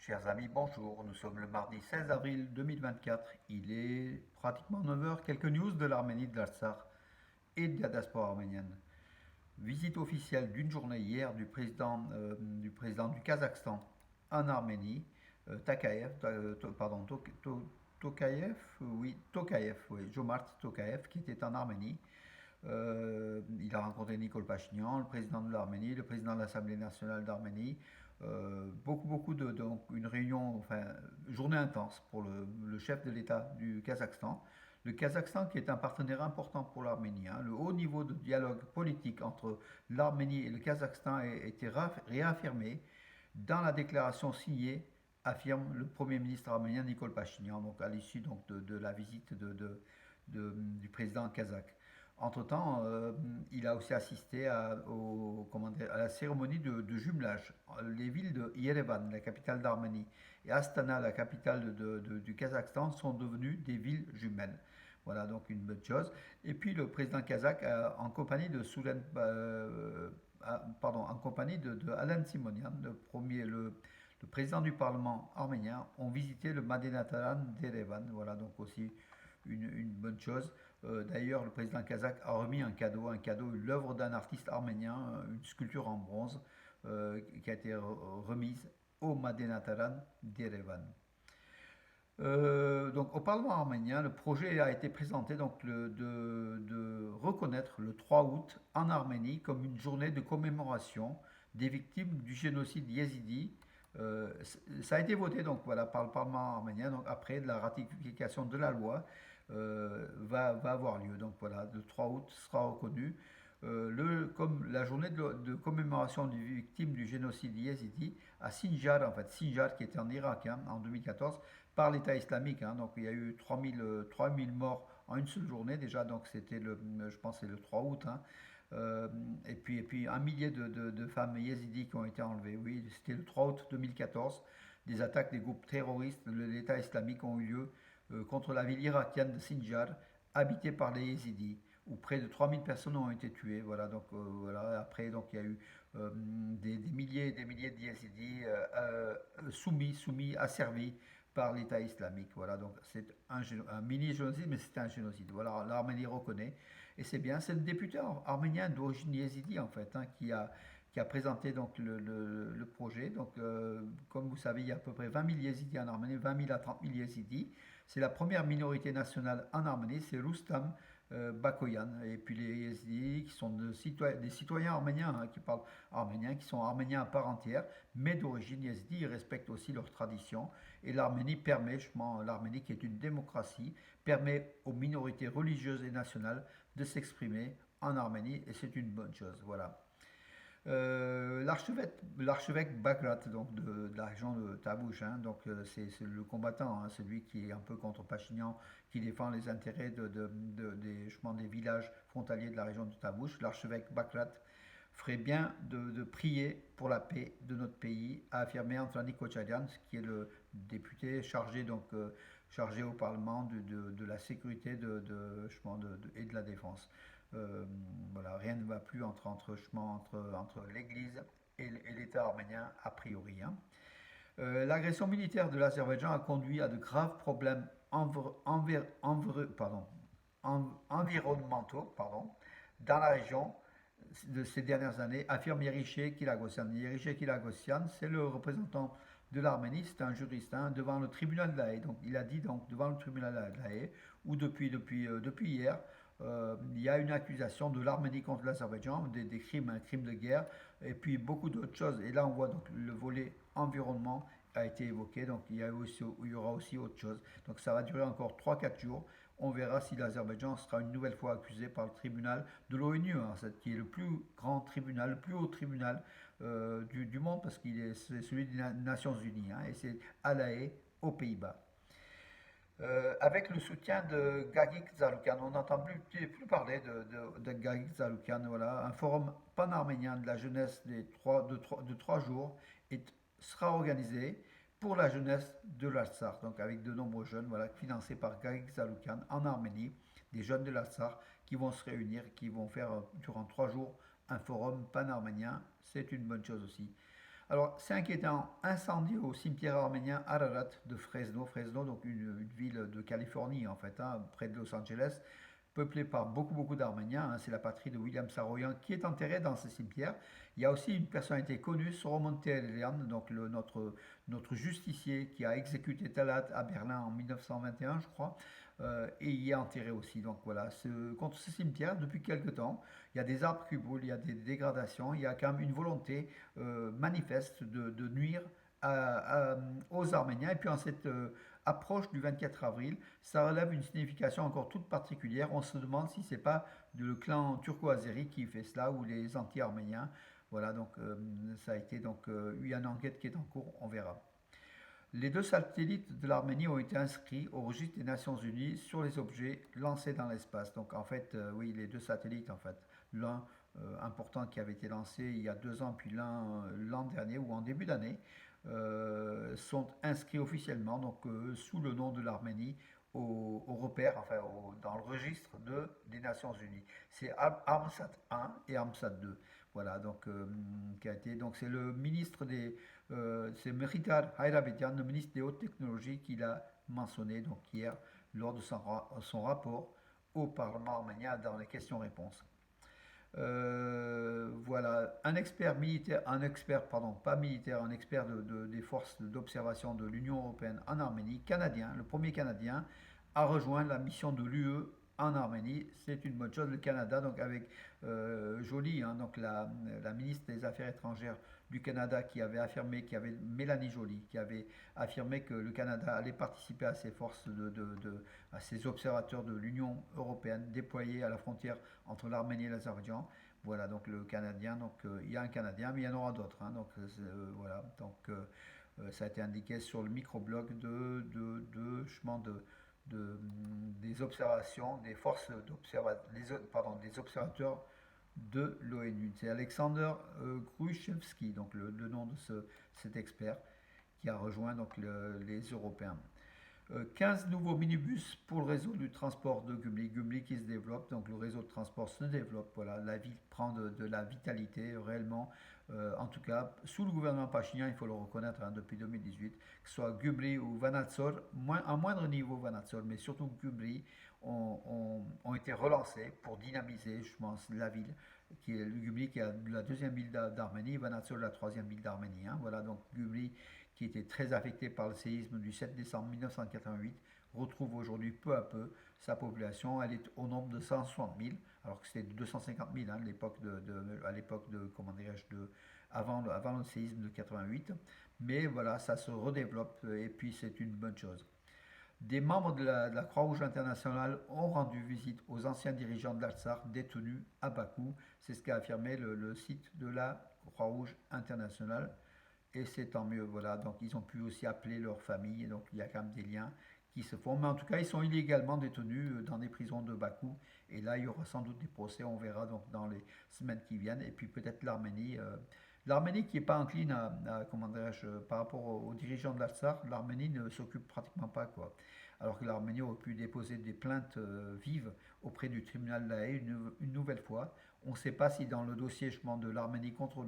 Chers amis, bonjour. Nous sommes le mardi 16 avril 2024. Il est pratiquement 9 heures. Quelques news de l'Arménie, de l'Artsakh et de la diaspora arménienne. Visite officielle d'une journée hier du président du Kazakhstan en Arménie, Takayev, Tokayev, oui, Tokayev, oui, Jomart Tokayev, qui était en Arménie. Il a rencontré Nicole Pachinian, le président de l'Arménie, le président de l'Assemblée nationale d'Arménie. Beaucoup donc une réunion, enfin, journée intense pour le chef de l'État du Kazakhstan. Le Kazakhstan qui est un partenaire important pour l'Arménie, hein. Le haut niveau de dialogue politique entre l'Arménie et le Kazakhstan a été réaffirmé dans la déclaration signée, affirme le Premier ministre arménien Nicole Pachinian, donc à l'issue donc de la visite du président kazakh. Entre-temps, il a aussi assisté à la cérémonie de jumelage. Les villes de Yerevan, la capitale d'Arménie, et Astana, la capitale du Kazakhstan, sont devenues des villes jumelles. Voilà donc une bonne chose. Et puis le président kazakh, en compagnie de en compagnie de Alan Simonian, le président du Parlement arménien, ont visité le Madinataran d'Erevan. Voilà donc aussi une bonne chose. D'ailleurs, le président kazakh a remis l'œuvre d'un artiste arménien, une sculpture en bronze qui a été remise au Madinataran d'Erevan. Donc au Parlement arménien, le projet a été présenté donc de reconnaître le 3 août en Arménie comme une journée de commémoration des victimes du génocide yézidi. Ça a été voté donc voilà par le Parlement arménien. Donc après la ratification de la loi va avoir lieu. Donc voilà, le 3 août sera reconnu comme la journée de commémoration des victimes du génocide yézidi à Sinjar, en fait, Sinjar qui était en Irak, hein, en 2014 par l'État islamique, hein. Donc il y a eu 3000 morts en une seule journée déjà, donc je pense c'est le 3 août, hein. Et puis un millier de femmes yézidis qui ont été enlevées. Oui, c'était le 3 août 2014. Des attaques des groupes terroristes de l'État islamique ont eu lieu contre la ville irakienne de Sinjar, habitée par les yézidis, où près de 3000 personnes ont été tuées. Voilà, donc voilà. Après, donc il y a eu des milliers et des milliers de yézidis soumis, asservis par l'État islamique. Voilà, donc c'est un mini-génocide, mais c'est un génocide. Voilà, l'Arménie reconnaît. Et c'est bien, c'est le député arménien d'origine yézidi, en fait, hein, qui a présenté donc le projet. Donc, comme vous savez, il y a à peu près 20 000 yézidis en Arménie, 20 000 à 30 000 yézidis. C'est la première minorité nationale en Arménie, c'est Rustam Bakoyan. Et puis les yézidis, qui sont des citoyens arméniens, hein, qui parlent arménien, qui sont arméniens à part entière, mais d'origine yézidi, ils respectent aussi leurs traditions. Et l'Arménie permet, justement, l'Arménie qui est une démocratie, permet aux minorités religieuses et nationales de s'exprimer en Arménie, et c'est une bonne chose. Voilà. L'archevêque Bagrat, donc de la région de Tabouche, hein, donc c'est le combattant, hein, celui qui est un peu contre Pachinian, qui défend les intérêts justement, des villages frontaliers de la région de Tabouche. L'archevêque Bagrat ferait bien de prier pour la paix de notre pays, a affirmé Anthony Kocharian, qui est le député chargé au Parlement de la sécurité et de la défense. Voilà, rien ne va plus entre l'Église et l'État arménien a priori, hein. L'agression militaire de l'Azerbaïdjan a conduit à de graves problèmes environnementaux, dans la région de ces dernières années, affirme Yeriché Kilagosyan. Yeriché Kilagosyan, c'est le représentant de l'Arménie, c'est un juriste, hein, devant le tribunal de la Haye. Donc, il a dit donc devant le tribunal de la Haye, où depuis hier, il y a une accusation de l'Arménie contre l'Azerbaïdjan, des crimes, un crime de guerre, et puis beaucoup d'autres choses. Et là, on voit donc le volet environnement a été évoqué, donc il y aura aussi autre chose. Donc ça va durer encore 3 4 jours. On verra si l'Azerbaïdjan sera une nouvelle fois accusé par le tribunal de l'ONU, hein, qui est le plus grand tribunal, le plus haut tribunal du monde, parce c'est celui des Nations Unies, hein, et c'est à La Haye, aux Pays-Bas. Avec le soutien de Gagik Zaloukan, on n'entend plus parler de Gagik Zaloukan. Voilà, un forum pan-arménien de la jeunesse de 3 jours sera organisé pour la jeunesse de l'Artsakh, donc avec de nombreux jeunes, voilà, financés par Gagik Zaloukan en Arménie, des jeunes de l'Artsakh qui vont se réunir, qui vont faire durant 3 jours un forum pan-arménien. C'est une bonne chose aussi. Alors, c'est inquiétant. Incendie au cimetière arménien Ararat de Fresno. Fresno, donc une ville de Californie, en fait, hein, près de Los Angeles, peuplée par beaucoup d'Arméniens, hein. C'est la patrie de William Saroyan qui est enterré dans ce cimetière. Il y a aussi une personnalité connue, Solomon Tehlerian, donc notre justicier qui a exécuté Talat à Berlin en 1921, je crois, et il y est enterré aussi. Donc voilà, contre ce cimetière, depuis quelque temps, il y a des arbres qui brûlent, il y a des dégradations, il y a quand même une volonté manifeste de nuire aux Arméniens. Et puis en cette approche du 24 avril, ça relève une signification encore toute particulière. On se demande si c'est pas le clan turco-azéri qui fait cela ou les anti-arméniens. Voilà, donc ça a été donc il y a une enquête qui est en cours, on verra. Les deux satellites de l'Arménie ont été inscrits au registre des Nations Unies sur les objets lancés dans l'espace. Donc en fait, oui, les deux satellites, en fait, l'un important qui avait été lancé il y a 2 ans, puis l'un l'an dernier ou en début d'année, sont inscrits officiellement donc sous le nom de l'Arménie au repère, enfin dans le registre des Nations Unies. C'est Armsat 1 et Armsat 2. Voilà, donc qui a été donc c'est le ministre c'est Meritar Hayrabian, le ministre des Hautes Technologies, qui l'a mentionné donc hier lors de son rapport au Parlement arménien dans les questions-réponses. Voilà, un expert, pardon, pas militaire, un expert des forces d'observation de l'Union européenne en Arménie, canadien, le premier Canadien, a rejoint la mission de l'UE en Arménie. C'est une bonne chose. Le Canada, donc avec Joly, hein, donc la ministre des Affaires étrangères du Canada, qui avait Mélanie Joly, qui avait affirmé que le Canada allait participer à ces forces à ces observateurs de l'Union européenne déployés à la frontière entre l'Arménie et l'Azerbaïdjan. Voilà, donc le Canadien, donc il y a un Canadien, mais il y en aura d'autres, hein. Donc voilà, donc ça a été indiqué sur le microblog des observations, des forces des observateurs de l'ONU. C'est Alexander Grushevski, donc le nom de cet expert qui a rejoint donc les Européens. 15 nouveaux minibus pour le réseau du transport de Gumli. Gumli qui se développe, donc le réseau de transport se développe. Voilà, la ville prend de la vitalité réellement. En tout cas, sous le gouvernement pachinien, il faut le reconnaître, hein, depuis 2018, que ce soit Gumli ou Vanatsor, à moindre niveau Vanatsor, mais surtout Gumli, ont été relancés pour dynamiser, je pense, la ville, qui est Gumli qui est la deuxième ville d'Arménie, Vanatsor la troisième ville d'Arménie, hein. Voilà, donc Gumli qui était très affecté par le séisme du 7 décembre 1988, retrouve aujourd'hui peu à peu sa population. Elle est au nombre de 160 000, alors que c'était 250 000, hein, à l'époque comment dirais-je, avant le séisme de 88. Mais voilà, ça se redéveloppe et puis c'est une bonne chose. Des membres de la Croix-Rouge internationale ont rendu visite aux anciens dirigeants de l'Artsakh détenus à Bakou. C'est ce qu'a affirmé le site de la Croix-Rouge internationale. Et c'est tant mieux, voilà. Donc ils ont pu aussi appeler leur famille, donc il y a quand même des liens qui se font. Mais en tout cas, ils sont illégalement détenus dans des prisons de Bakou. Et là, il y aura sans doute des procès, on verra donc dans les semaines qui viennent. Et puis peut-être l'Arménie. L'Arménie qui n'est pas incline comment dirais-je, par rapport aux dirigeants de l'Artsakh, l'Arménie ne s'occupe pratiquement pas, quoi. Alors que l'Arménie aurait pu déposer des plaintes vives auprès du tribunal de la Haye une nouvelle fois. On ne sait pas si dans le dossier justement de l'Arménie contre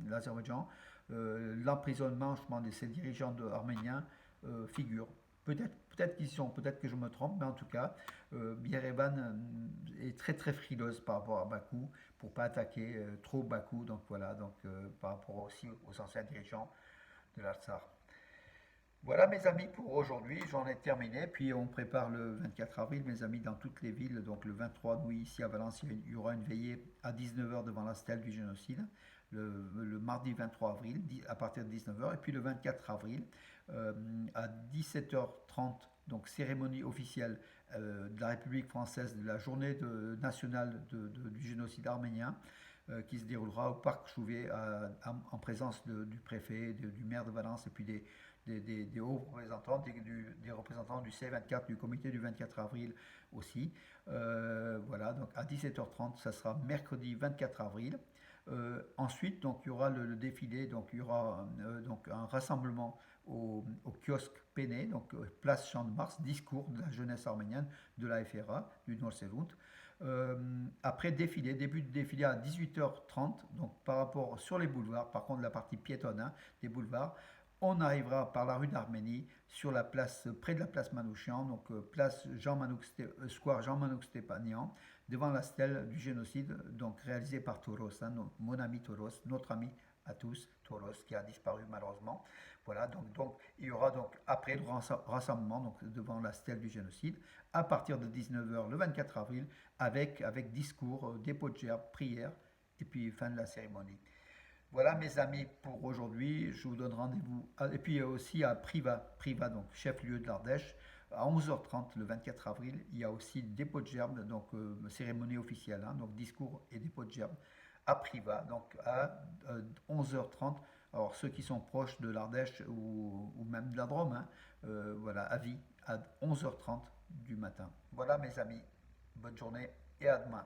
l'Azerbaïdjan, l'emprisonnement justement de ces dirigeants arméniens figure. Peut-être qu'ils sont, peut-être que je me trompe, mais en tout cas, Yerevan est très frileuse par rapport à Bakou pour pas attaquer trop Bakou. Donc voilà, donc par rapport aussi aux anciens dirigeants de l'Artsakh. Voilà mes amis pour aujourd'hui, j'en ai terminé. Puis on prépare le 24 avril, mes amis, dans toutes les villes. Donc le 23, nous ici à Valenciennes, il y aura une veillée à 19h devant la stèle du génocide. Le mardi 23 avril à partir de 19h. Et puis le 24 avril à 17h30, donc cérémonie officielle de la République française de la journée nationale du génocide arménien, qui se déroulera au parc Chouvet en présence du préfet, du maire de Valence et puis des hauts représentants, des représentants du C24, du comité du 24 avril aussi. Voilà, donc à 17h30, ça sera mercredi 24 avril. Ensuite, donc, il y aura le défilé, donc il y aura donc un rassemblement au kiosque Péné, donc place Champ de Mars, discours de la jeunesse arménienne de la FRA, du Nord-Serout. Après défilé, début de défilé à 18h30, donc par rapport sur les boulevards, par contre la partie piétonne hein, des boulevards, on arrivera par la rue d'Arménie sur la place, près de la place Manouchian, donc place Square Jean-Manouk Stépanian, devant la stèle du génocide, donc réalisé par Tauros, hein, mon ami Tauros, notre ami à tous, Tauros, qui a disparu malheureusement. Voilà, donc il y aura donc après le rassemblement donc, devant la stèle du génocide, à partir de 19h le 24 avril, avec discours, dépôt de gerbes, prière, et puis fin de la cérémonie. Voilà mes amis pour aujourd'hui. Je vous donne rendez-vous. Et puis aussi à Privas donc chef-lieu de l'Ardèche, à 11h30 le 24 avril. Il y a aussi dépôt de gerbes, donc cérémonie officielle, hein, donc discours et dépôt de gerbes à Privas, donc à 11h30. Alors ceux qui sont proches de l'Ardèche ou même de la Drôme, hein, voilà, à Vie, à 11h30 du matin. Voilà mes amis. Bonne journée et à demain.